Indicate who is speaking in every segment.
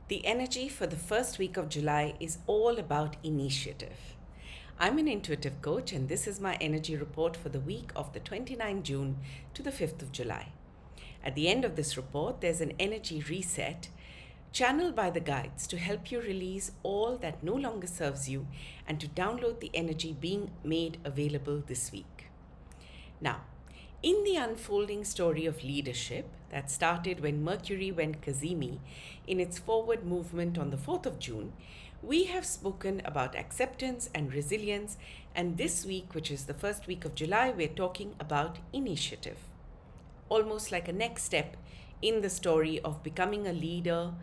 Speaker 1: The energy for the first week of July is all about initiative. I'm an intuitive coach, and this is my energy report for the week of the 29th June to the 5th of July. At the end of this report, there's an energy reset channeled by the guides to help you release all that no longer serves you and to download the energy being made available this week. Now, in the unfolding story of leadership that started when Mercury went Kazimi in its forward movement on the 4th of June, we have spoken about acceptance and resilience, and this week, which is the first week of July, we're talking about initiative. Almost like a next step in the story of becoming a leader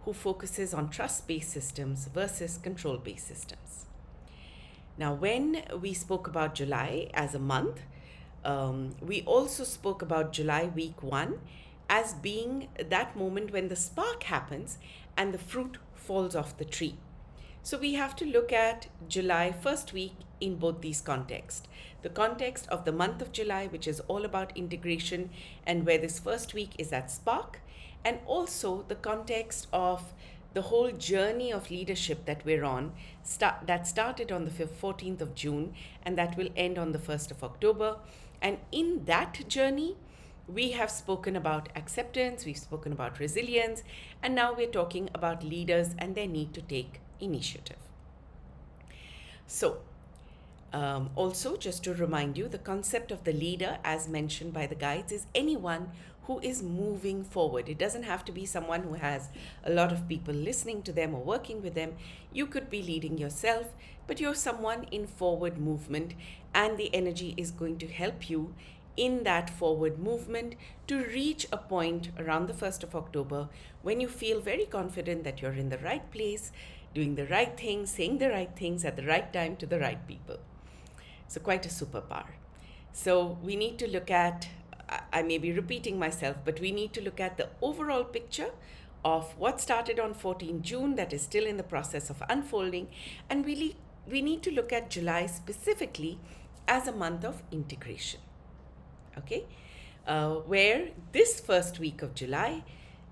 Speaker 1: who focuses on trust-based systems versus control-based systems. Now, when we spoke about July as a month, we also spoke about July week 1 as being that moment when the spark happens and the fruit falls off the tree. So we have to look at July first week in both these contexts. The context of the month of July, which is all about integration and where this first week is that spark, and also the context of the whole journey of leadership that we're on, that started on the 14th of June and that will end on the 1st of October. And in that journey, we have spoken about acceptance, we've spoken about resilience, and now we're talking about leaders and their need to take initiative. So, also just to remind you, the concept of the leader, as mentioned by the guides, is anyone who is moving forward. It doesn't have to be someone who has a lot of people listening to them or working with them. You could be leading yourself, but you're someone in forward movement, and the energy is going to help you in that forward movement to reach a point around the 1st of October when you feel very confident that you're in the right place, doing the right things, saying the right things at the right time to the right people. So quite a superpower. So we need to look at, I may be repeating myself, but we need to look at the overall picture of what started on 14 June that is still in the process of unfolding, and we need to look at July specifically as a month of integration. Okay, where this first week of July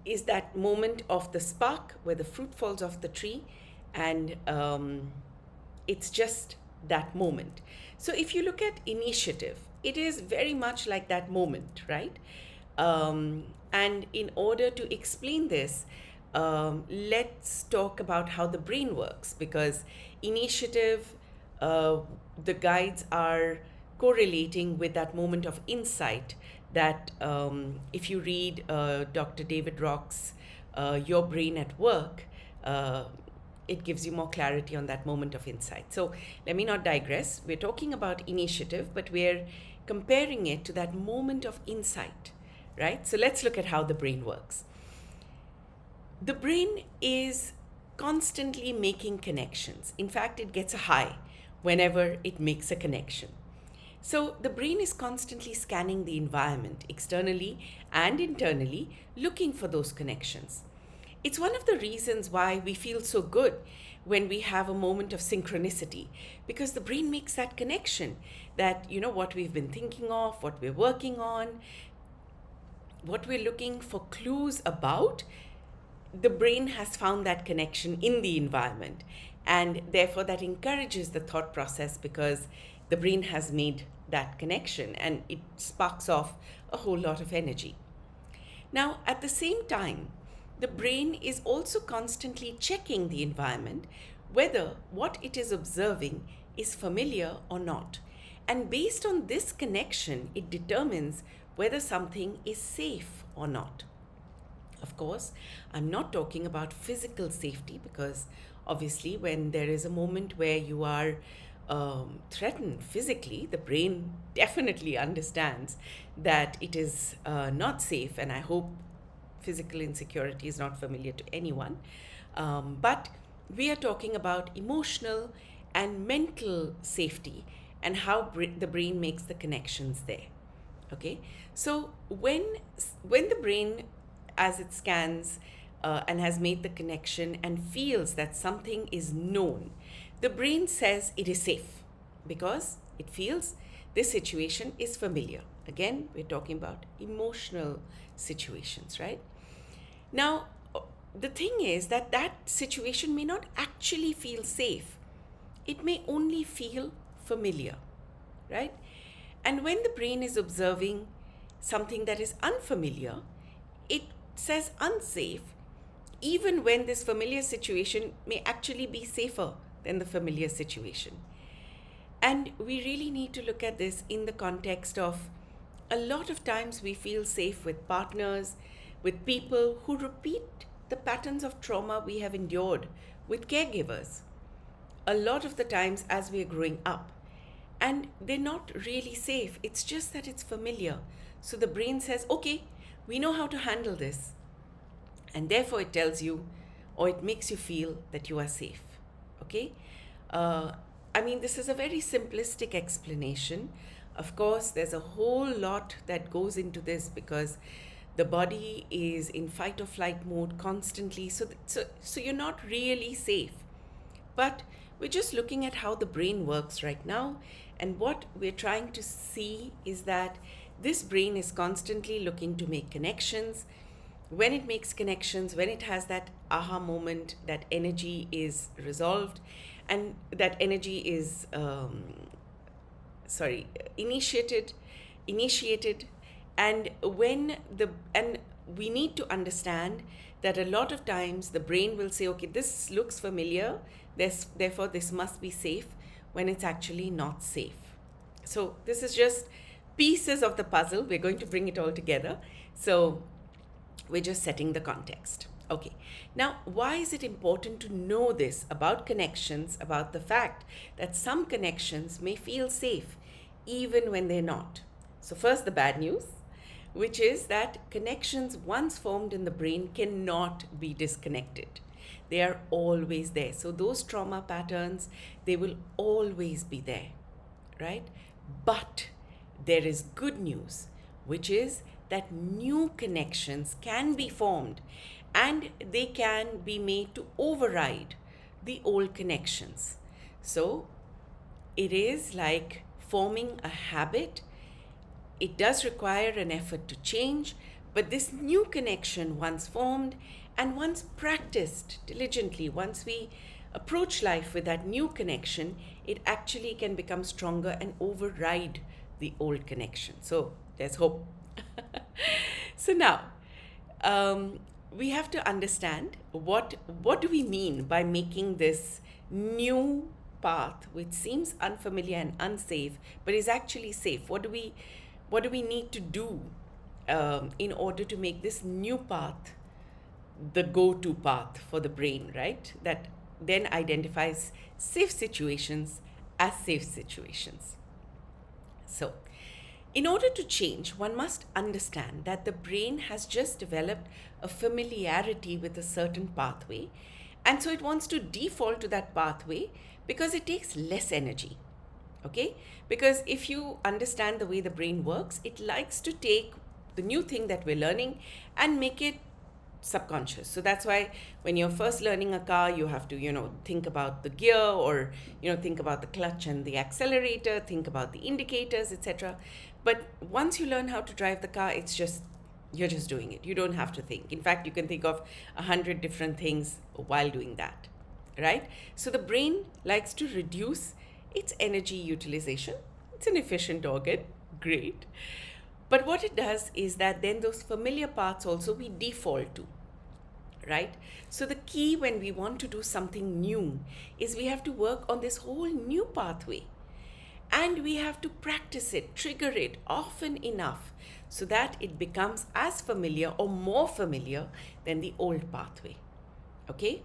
Speaker 1: is that moment of the spark where the fruit falls off the tree, and it's just that moment. So if you look at initiative, it is very much like that moment, right? And in order to explain this, let's talk about how the brain works, because initiative, the guides are correlating with that moment of insight that if you read Dr. David Rock's Your Brain at Work, it gives you more clarity on that moment of insight. So let me not digress. We're talking about initiative, but we're comparing it to that moment of insight, right? So let's look at how the brain works. The brain is constantly making connections. In fact, it gets a high whenever it makes a connection. So the brain is constantly scanning the environment externally and internally, looking for those connections. It's one of the reasons why we feel so good when we have a moment of synchronicity, because the brain makes that connection that, you know, what we've been thinking of, what we're working on, what we're looking for clues about, the brain has found that connection in the environment. And therefore that encourages the thought process because the brain has made that connection and it sparks off a whole lot of energy. Now, at the same time, the brain is also constantly checking the environment, whether what it is observing is familiar or not. And based on this connection, it determines whether something is safe or not. Of course, I'm not talking about physical safety, because obviously when there is a moment where you are threatened physically, the brain definitely understands that it is not safe, and I hope physical insecurity is not familiar to anyone. But we are talking about emotional and mental safety and how the brain makes the connections there. Okay, so when the brain, as it scans and has made the connection and feels that something is known, the brain says it is safe because it feels this situation is familiar. Again, we're talking about emotional situations, right? Now, the thing is that that situation may not actually feel safe. It may only feel familiar, right? And when the brain is observing something that is unfamiliar, it says unsafe, even when this familiar situation may actually be safer than the familiar situation. And we really need to look at this in the context of a lot of times we feel safe with partners, with people who repeat the patterns of trauma we have endured, with caregivers, a lot of the times as we are growing up. And they're not really safe, it's just that it's familiar. So the brain says, okay, we know how to handle this. And therefore it tells you, or it makes you feel that you are safe. Okay? I mean, this is a very simplistic explanation. Of course, there's a whole lot that goes into this because the body is in fight or flight mode constantly. So you're not really safe. But we're just looking at how the brain works right now. And what we're trying to see is that this brain is constantly looking to make connections. When it makes connections, when it has that aha moment, that energy is resolved and that energy is initiated, and we need to understand that a lot of times the brain will say, okay, this looks familiar, therefore this must be safe, when it's actually not safe. So this is just pieces of the puzzle. We're going to bring it all together. So we're just setting the context. Okay, now why is it important to know this about connections, about the fact that some connections may feel safe even when they're not? So first, the bad news, which is that connections once formed in the brain cannot be disconnected. They are always there. So those trauma patterns, they will always be there, right? But there is good news, which is that new connections can be formed and they can be made to override the old connections. So it is like forming a habit. It does require an effort to change, but this new connection, once formed and once practiced diligently, once we approach life with that new connection, it actually can become stronger and override the old connection. So there's hope. So now, we have to understand what do we mean by making this new path, which seems unfamiliar and unsafe, but is actually safe. What do we need to do in order to make this new path the go-to path for the brain, right? That then identifies safe situations as safe situations. So, in order to change, one must understand that the brain has just developed a familiarity with a certain pathway, and so it wants to default to that pathway because it takes less energy. Okay? Because if you understand the way the brain works, it likes to take the new thing that we're learning and make it subconscious. So that's why when you're first learning a car, you have to, think about the gear, or, think about the clutch and the accelerator, think about the indicators, etc. But once you learn how to drive the car, you're just doing it. You don't have to think. In fact, you can think of 100 different things while doing that, right? So the brain likes to reduce its energy utilization. It's an efficient organ, great. But what it does is that then those familiar paths also we default to, right? So the key when we want to do something new is we have to work on this whole new pathway. And we have to practice it, trigger it often enough so that it becomes as familiar or more familiar than the old pathway. Okay?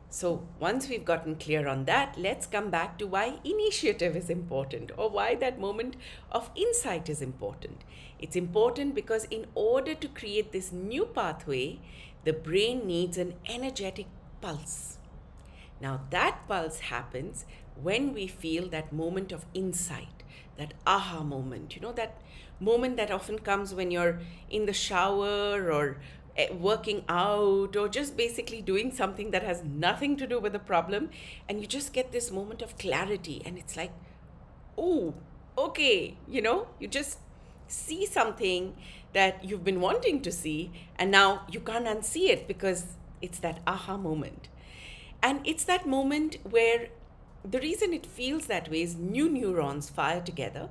Speaker 1: So once we've gotten clear on that, let's come back to why initiative is important, or why that moment of insight is important. It's important because in order to create this new pathway, the brain needs an energetic pulse. Now that pulse happens when we feel that moment of insight, that aha moment, that moment that often comes when you're in the shower or working out, or just basically doing something that has nothing to do with the problem, and you just get this moment of clarity, and it's like, oh, okay, you just see something that you've been wanting to see, and now you can't unsee it because It's that aha moment. And it's that moment where the reason it feels that way is new neurons fire together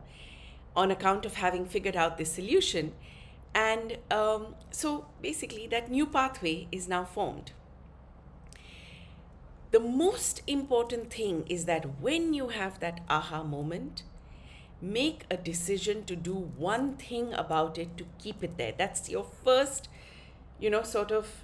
Speaker 1: on account of having figured out this solution. And so basically, that new pathway is now formed. The most important thing is that when you have that aha moment, make a decision to do one thing about it to keep it there. That's your first, sort of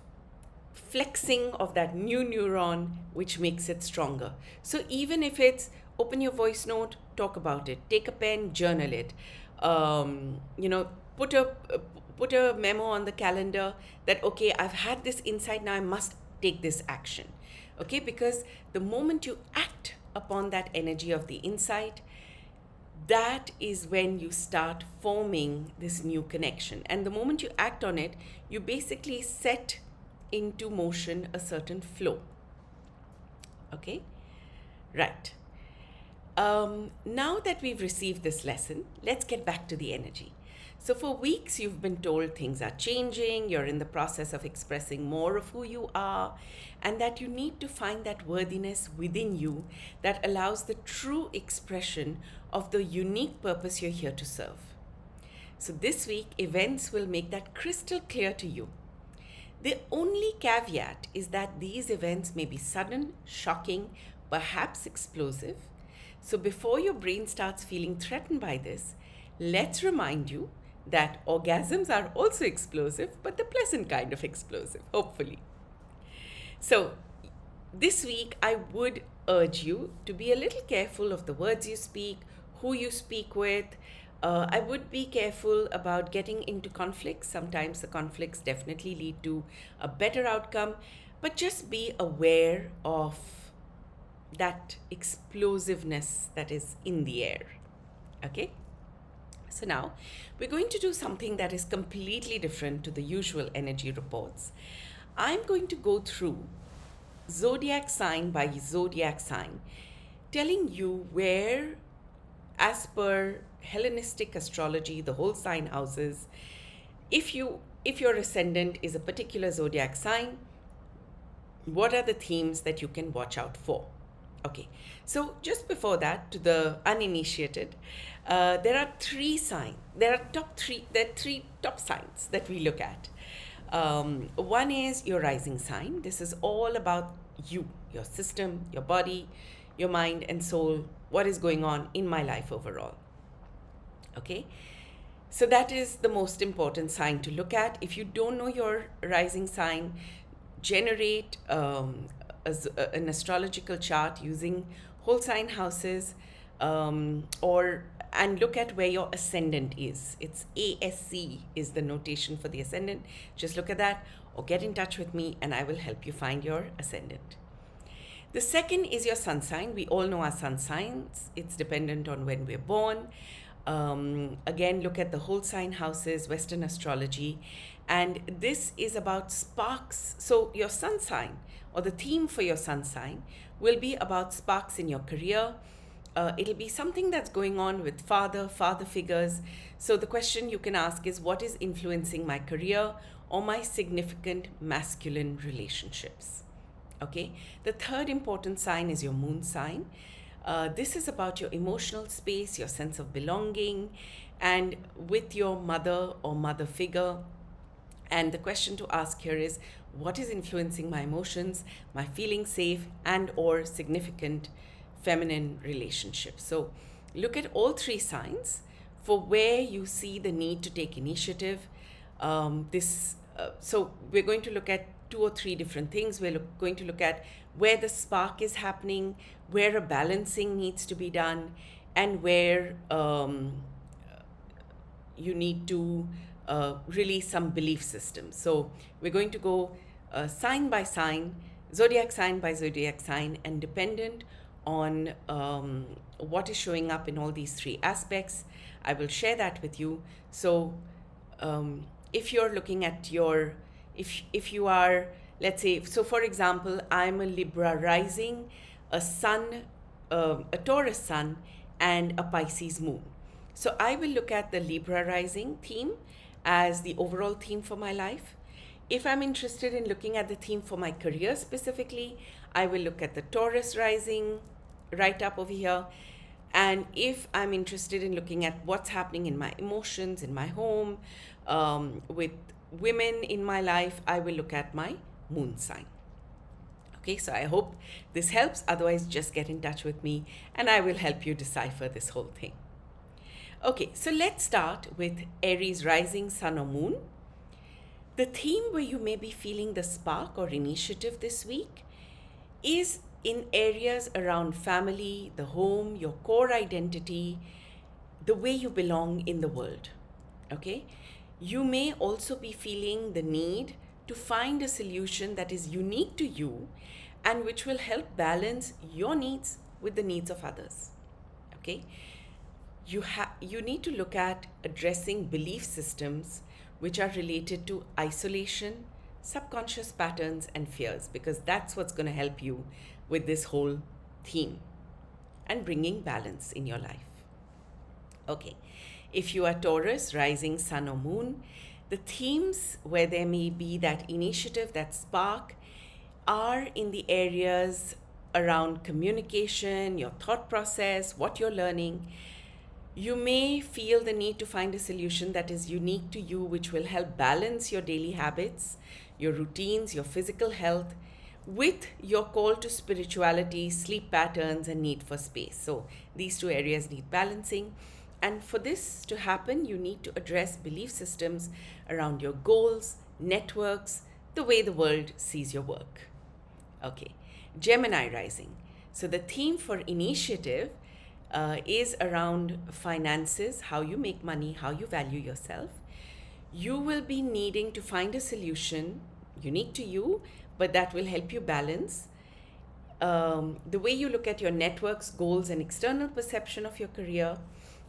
Speaker 1: flexing of that new neuron, which makes it stronger. So even if it's open your voice note, talk about it, take a pen, journal it, put a memo on the calendar that, okay, I've had this insight, now I must take this action. Okay, because the moment you act upon that energy of the insight, that is when you start forming this new connection. And the moment you act on it, you basically set into motion a certain flow. Okay, right. Now that we've received this lesson, let's get back to the energy. So for weeks, you've been told things are changing, you're in the process of expressing more of who you are, and that you need to find that worthiness within you that allows the true expression of the unique purpose you're here to serve. So this week, events will make that crystal clear to you. The only caveat is that these events may be sudden, shocking, perhaps explosive. So before your brain starts feeling threatened by this, let's remind you that orgasms are also explosive, but the pleasant kind of explosive, hopefully. So this week, I would urge you to be a little careful of the words you speak, who you speak with. I would be careful about getting into conflicts. Sometimes the conflicts definitely lead to a better outcome, but just be aware of that explosiveness that is in the air. Okay? So now we're going to do something that is completely different to the usual energy reports. I'm going to go through zodiac sign by zodiac sign, telling you where, as per Hellenistic astrology, the whole sign houses, if your ascendant is a particular zodiac sign, what are the themes that you can watch out for? Okay, so just before that, to the uninitiated, there are three signs. There are three top signs that we look at. One is your rising sign. This is all about you, your system, your body, your mind and soul, what is going on in my life overall. Okay, so that is the most important sign to look at. If you don't know your rising sign, generate an astrological chart using whole sign houses, and look at where your ascendant is. It's ASC is the notation for the ascendant. Just look at that or get in touch with me and I will help you find your ascendant. The second is your sun sign. We all know our sun signs. It's dependent on when we're born. Again, look at the whole sign houses, Western astrology. And this is about sparks. So your sun sign, or the theme for your sun sign, will be about sparks in your career. It'll be something that's going on with father figures. So the question you can ask is, what is influencing my career or my significant masculine relationships? Okay. The third important sign is your moon sign. This is about your emotional space, your sense of belonging, and with your mother or mother figure. And the question to ask here is, what is influencing my emotions, my feeling safe, and or significant feminine relationships? So look at all three signs for where you see the need to take initiative. So we're going to look at 2 or 3 different things. We're going to look at where the spark is happening, where a balancing needs to be done, and where you need to release some belief systems. So we're going to go sign by sign, zodiac sign by zodiac sign, and dependent on what is showing up in all these 3 aspects, I will share that with you. So if you're looking at if you are, let's say, so for example, I'm a Libra rising, a sun, a Taurus sun, and a Pisces moon. So I will look at the Libra rising theme as the overall theme for my life. If I'm interested in looking at the theme for my career specifically, I will look at the Taurus rising right up over here. And if I'm interested in looking at what's happening in my emotions, in my home, with women in my life, I will look at my moon sign. Okay, so I hope this helps. Otherwise, just get in touch with me and I will help you decipher this whole thing. Okay, so let's start with Aries rising, sun or moon. The theme where you may be feeling the spark or initiative this week is in areas around family, the home, your core identity, the way you belong in the world. Okay? You may also be feeling the need to find a solution that is unique to you and which will help balance your needs with the needs of others. Okay? You need to look at addressing belief systems which are related to isolation, subconscious patterns, and fears, because that's what's going to help you with this whole theme and bringing balance in your life. Okay, if you are Taurus, rising, sun, or moon, the themes where there may be that initiative, that spark, are in the areas around communication, your thought process, what you're learning. You may feel the need to find a solution that is unique to you, which will help balance your daily habits, your routines, your physical health, with your call to spirituality, sleep patterns, and need for space. So these two areas need balancing. And for this to happen, you need to address belief systems around your goals, networks, the way the world sees your work. Okay, Gemini rising. So the theme for initiative is around finances, how you make money, how you value yourself. You will be needing to find a solution unique to you, but that will help you balance the way you look at your networks, goals, and external perception of your career,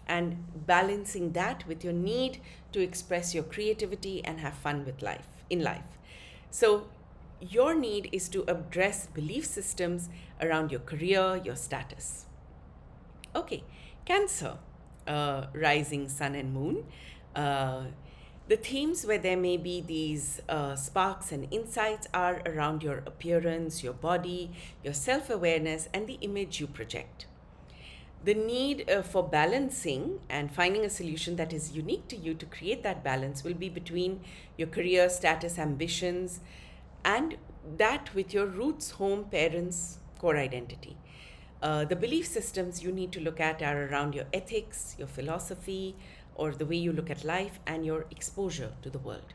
Speaker 1: and balancing that with your need to express your creativity and have fun with life in life. So your need is to address belief systems around your career, your status. Okay, Cancer, rising, sun, and moon. The themes where there may be these sparks and insights are around your appearance, your body, your self-awareness, and the image you project. The need for balancing and finding a solution that is unique to you to create that balance will be between your career, status, ambitions, and that with your roots, home, parents, core identity. The belief systems you need to look at are around your ethics, your philosophy, or the way you look at life, and your exposure to the world.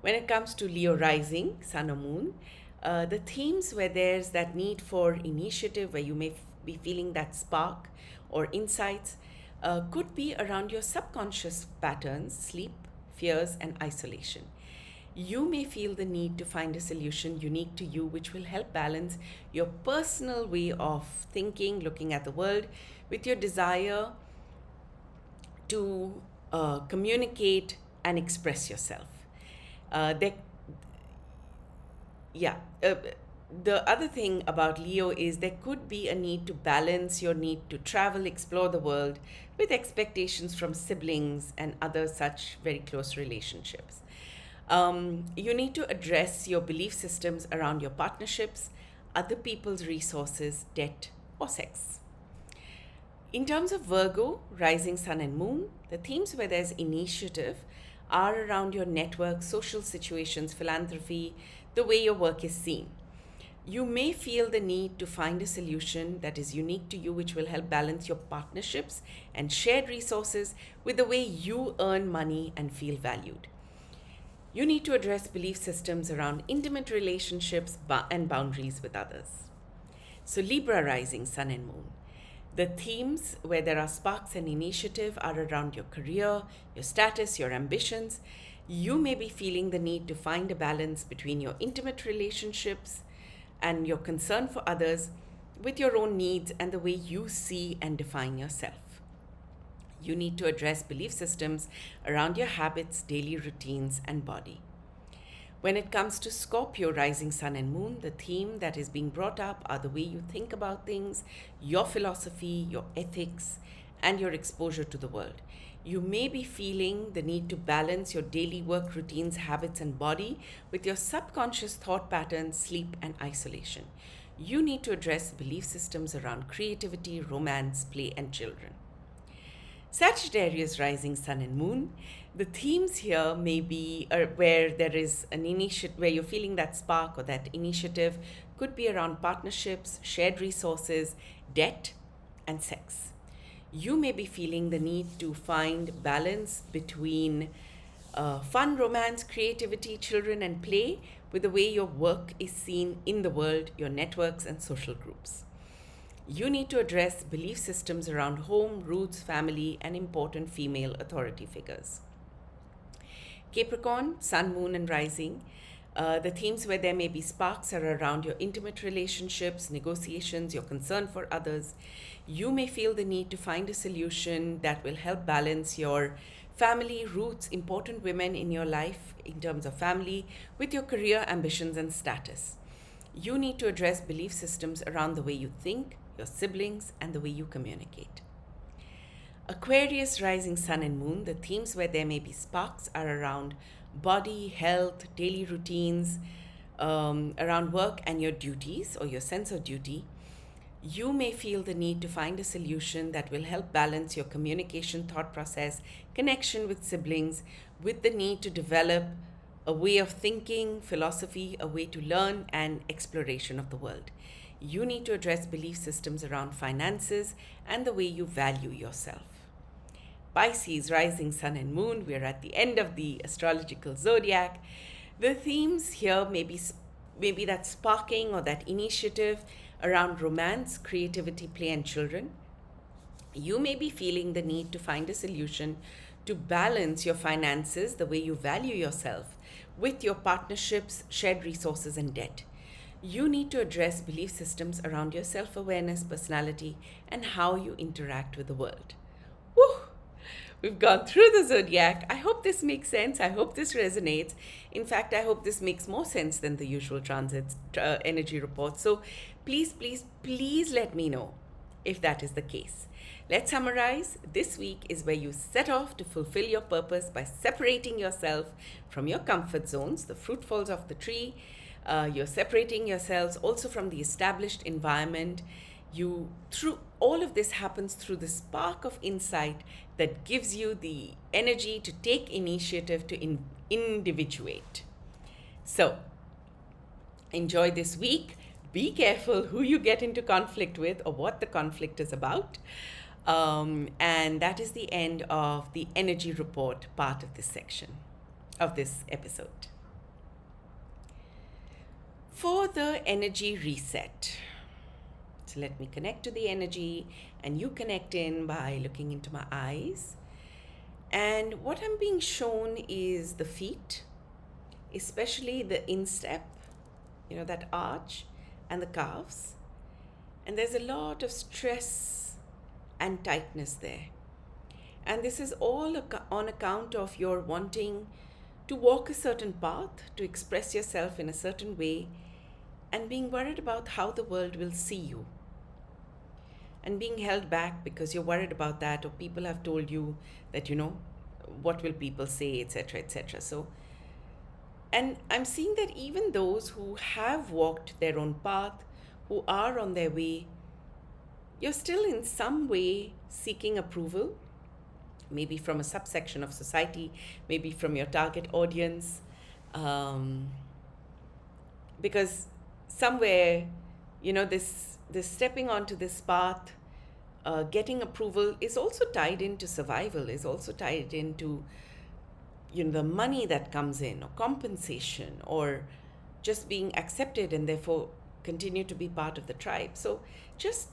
Speaker 1: When it comes to Leo rising, sun or moon, the themes where there's that need for initiative, where you may be feeling that spark or insights, could be around your subconscious patterns, sleep, fears, and isolation. You may feel the need to find a solution unique to you, which will help balance your personal way of thinking, looking at the world, with your desire to communicate and express yourself. The other thing about Leo is there could be a need to balance your need to travel, explore the world, with expectations from siblings and other such very close relationships. You need to address your belief systems around your partnerships, other people's resources, debt, or sex. In terms of Virgo, rising, sun, and moon, the themes where there's initiative are around your network, social situations, philanthropy, the way your work is seen. You may feel the need to find a solution that is unique to you, which will help balance your partnerships and shared resources with the way you earn money and feel valued. You need to address belief systems around intimate relationships and boundaries with others. So Libra rising, sun and moon. The themes where there are sparks and initiative are around your career, your status, your ambitions. You may be feeling the need to find a balance between your intimate relationships and your concern for others with your own needs and the way you see and define yourself. You need to address belief systems around your habits, daily routines, and body. When it comes to Scorpio, rising, sun, and moon, the theme that is being brought up are the way you think about things, your philosophy, your ethics, and your exposure to the world. You may be feeling the need to balance your daily work routines, habits, and body with your subconscious thought patterns, sleep, and isolation. You need to address belief systems around creativity, romance, play, and children. Sagittarius rising sun and moon. The themes here may be where there is an initiative, where you're feeling that spark or that initiative, could be around partnerships, shared resources, debt, and sex. You may be feeling the need to find balance between fun, romance, creativity, children, and play with the way your work is seen in the world, your networks, and social groups. You need to address belief systems around home, roots, family, and important female authority figures. Capricorn, sun, moon, and rising. The themes where there may be sparks are around your intimate relationships, negotiations, your concern for others. You may feel the need to find a solution that will help balance your family, roots, important women in your life in terms of family, with your career, ambitions, and status. You need to address belief systems around the way you think, your siblings, and the way you communicate. Aquarius, rising sun and moon. The themes where there may be sparks are around body, health, daily routines, around work and your duties or your sense of duty. You may feel the need to find a solution that will help balance your communication, thought process, connection with siblings, with the need to develop a way of thinking, philosophy, a way to learn, and exploration of the world. You need to address belief systems around finances and the way you value yourself. Pisces, rising sun and moon. We're at the end of the astrological zodiac. The themes here may be that sparking or that initiative around romance, creativity, play, and children. You may be feeling the need to find a solution to balance your finances, the way you value yourself, with your partnerships, shared resources, and debt. You need to address belief systems around your self-awareness, personality, and how you interact with the world. Woo! We've gone through the zodiac. I hope this makes sense. I hope this resonates. In fact, I hope this makes more sense than the usual transits energy reports. So please, please, please let me know if that is the case. Let's summarize. This week is where you set off to fulfill your purpose by separating yourself from your comfort zones. The fruit falls off the tree. You're separating yourselves also from the established environment. Through all of this happens through the spark of insight that gives you the energy to take initiative, to individuate. So enjoy this week. Be careful who you get into conflict with or what the conflict is about. And that is the end of the energy report part of this section, of this episode. For the energy reset, so let me connect to the energy and you connect in by looking into my eyes. And what I'm being shown is the feet, especially the instep, that arch, and the calves. And there's a lot of stress and tightness there. And this is all on account of your wanting to walk a certain path, to express yourself in a certain way, and being worried about how the world will see you. And being held back because you're worried about that, or people have told you that, what will people say, etc., etc. So, and I'm seeing that even those who have walked their own path, who are on their way, you're still in some way seeking approval, maybe from a subsection of society, maybe from your target audience, because somewhere, this stepping onto this path, getting approval is also tied into survival, is also tied into, the money that comes in, or compensation, or just being accepted and therefore continue to be part of the tribe. So just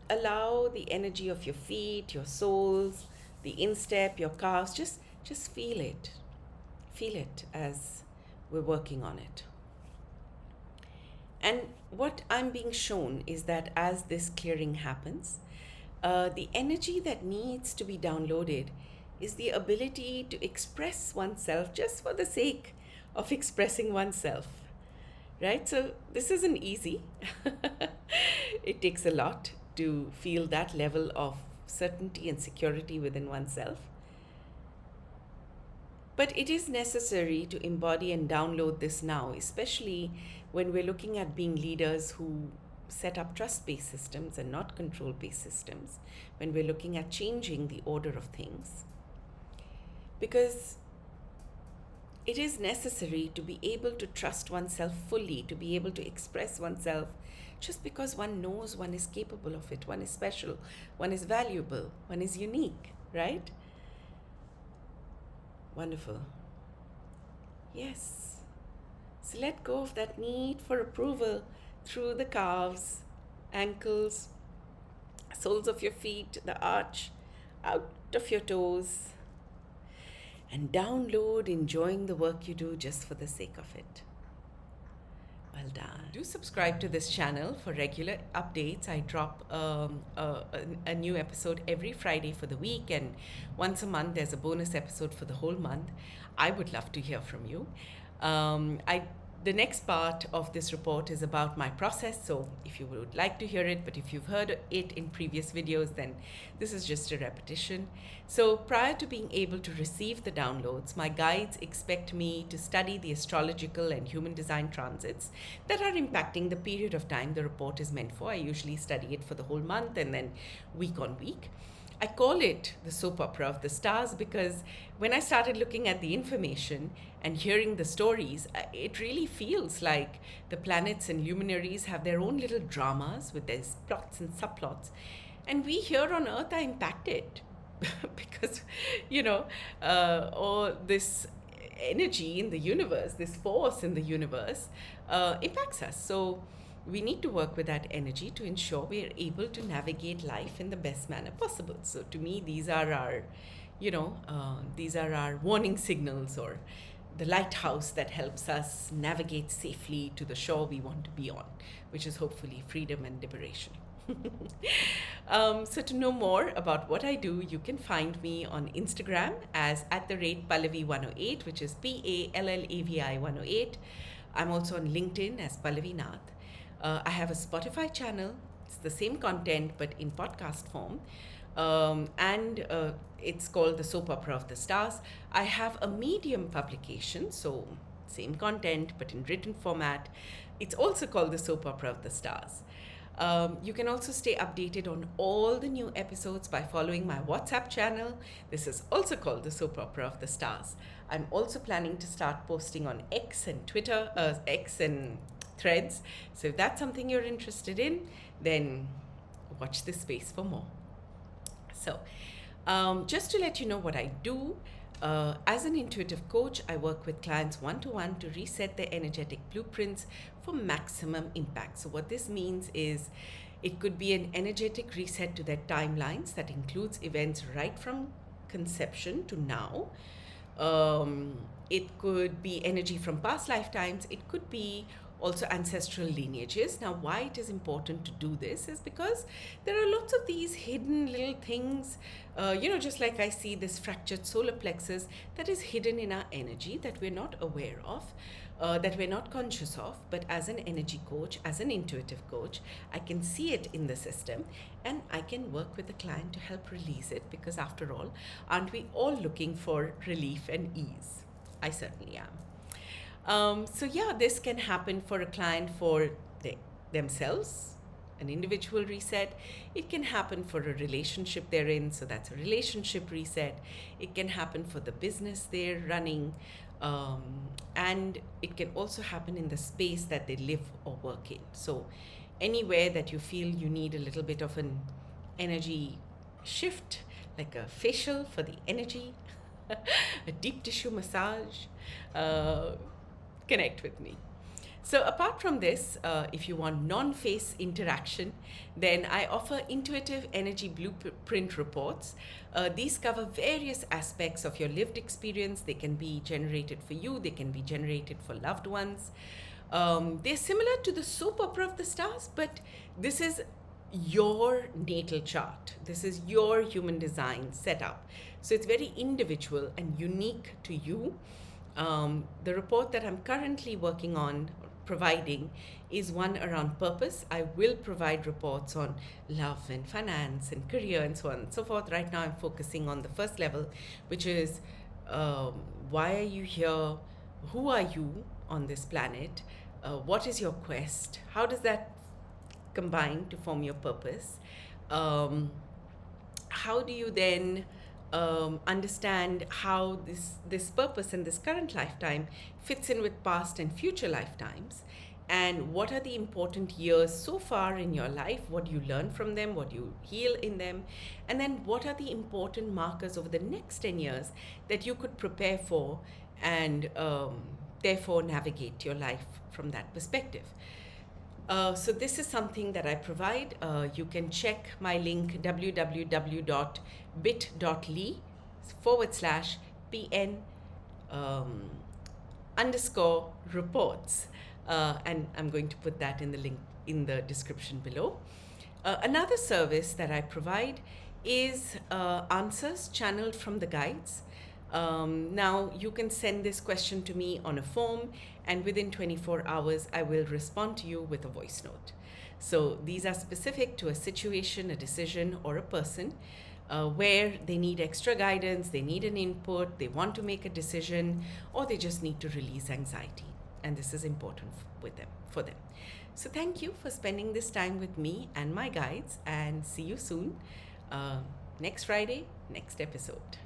Speaker 1: allow the energy of your feet, your soles, the instep, your calves, just feel it. Feel it as we're working on it. And what I'm being shown is that as this clearing happens, the energy that needs to be downloaded is the ability to express oneself just for the sake of expressing oneself, right? So this isn't easy. It takes a lot to feel that level of certainty and security within oneself. But it is necessary to embody and download this now, especially when we're looking at being leaders who set up trust based systems and not control based systems, when we're looking at changing the order of things. Because it is necessary to be able to trust oneself fully, to be able to express oneself just because one knows one is capable of it, one is special, one is valuable, one is unique, right? Wonderful. Yes. So let go of that need for approval through the calves, ankles, soles of your feet, the arch, out of your toes, and download enjoying the work you do just for the sake of it. Well done. Do subscribe to this channel for regular updates. I drop a new episode every Friday for the week, and once a month there's a bonus episode for the whole month. I would love to hear from you. The next part of this report is about my process, so if you would like to hear it, but if you've heard it in previous videos, then this is just a repetition. So prior to being able to receive the downloads, my guides expect me to study the astrological and human design transits that are impacting the period of time the report is meant for. I usually study it for the whole month and then week on week. I call it the soap opera of the stars because when I started looking at the information and hearing the stories, it really feels like the planets and luminaries have their own little dramas with their plots and subplots. And we here on Earth are impacted because, all this energy in the universe, this force in the universe, impacts us. So we need to work with that energy to ensure we are able to navigate life in the best manner possible. So to me, these are our, warning signals, or the lighthouse that helps us navigate safely to the shore we want to be on, which is hopefully freedom and liberation. So to know more about what I do, you can find me on Instagram as @Pallavi108, which is PALLAVI 108. I'm also on LinkedIn as Pallavi Nath. I have a Spotify channel. It's the same content but in podcast form. And it's called the Soap Opera of the Stars. I have a Medium publication, so same content but in written format. It's also called the Soap Opera of the Stars. You can also stay updated on all the new episodes by following my WhatsApp channel. This is also called the Soap Opera of the Stars. I'm also planning to start posting on X and Twitter, X and Threads. So if that's something you're interested in, then watch this space for more. So just to let you know what I do, as an intuitive coach, I work with clients one-to-one to reset their energetic blueprints for maximum impact. So what this means is it could be an energetic reset to their timelines that includes events right from conception to now. It could be energy from past lifetimes. It could be also ancestral lineages. Now, why it is important to do this is because there are lots of these hidden little things, just like I see this fractured solar plexus that is hidden in our energy that we're not aware of, that we're not conscious of. But as an energy coach, as an intuitive coach, I can see it in the system and I can work with the client to help release it, because after all, aren't we all looking for relief and ease? I certainly am. This can happen for a client for themselves, an individual reset. It can happen for a relationship they're in, so that's a relationship reset. It can happen for the business they're running, and it can also happen in the space that they live or work in. So anywhere that you feel you need a little bit of an energy shift, like a facial for the energy, a deep tissue massage, connect with me. So apart from this, if you want non-face interaction, then I offer intuitive energy blueprint reports. These cover various aspects of your lived experience. They can be generated for you. They can be generated for loved ones. They're similar to the Soap Opera of the Stars, but this is your natal chart. This is your human design setup. So it's very individual and unique to you. The report that I'm currently working on providing is one around purpose. I will provide reports on love and finance and career and so on and so forth. Right now I'm focusing on the first level, which is Why are you here? Who are you on this planet? What is your quest? How does that combine to form your purpose? Um, how do you then understand how this purpose in this current lifetime fits in with past and future lifetimes? And what are the important years so far in your life? What do you learn from them? What do you heal in them? And then what are the important markers over the next 10 years that you could prepare for and therefore navigate your life from that perspective? So this is something that I provide. You can check my link www.bit.ly/PN underscore reports. And I'm going to put that in the link in the description below. Another service that I provide is answers channeled from the guides. Now, you can send this question to me on a form, and within 24 hours, I will respond to you with a voice note. So these are specific to a situation, a decision, or a person where they need extra guidance, they need an input, they want to make a decision, or they just need to release anxiety. And this is important for them. So thank you for spending this time with me and my guides, and see you soon. Next Friday, next episode.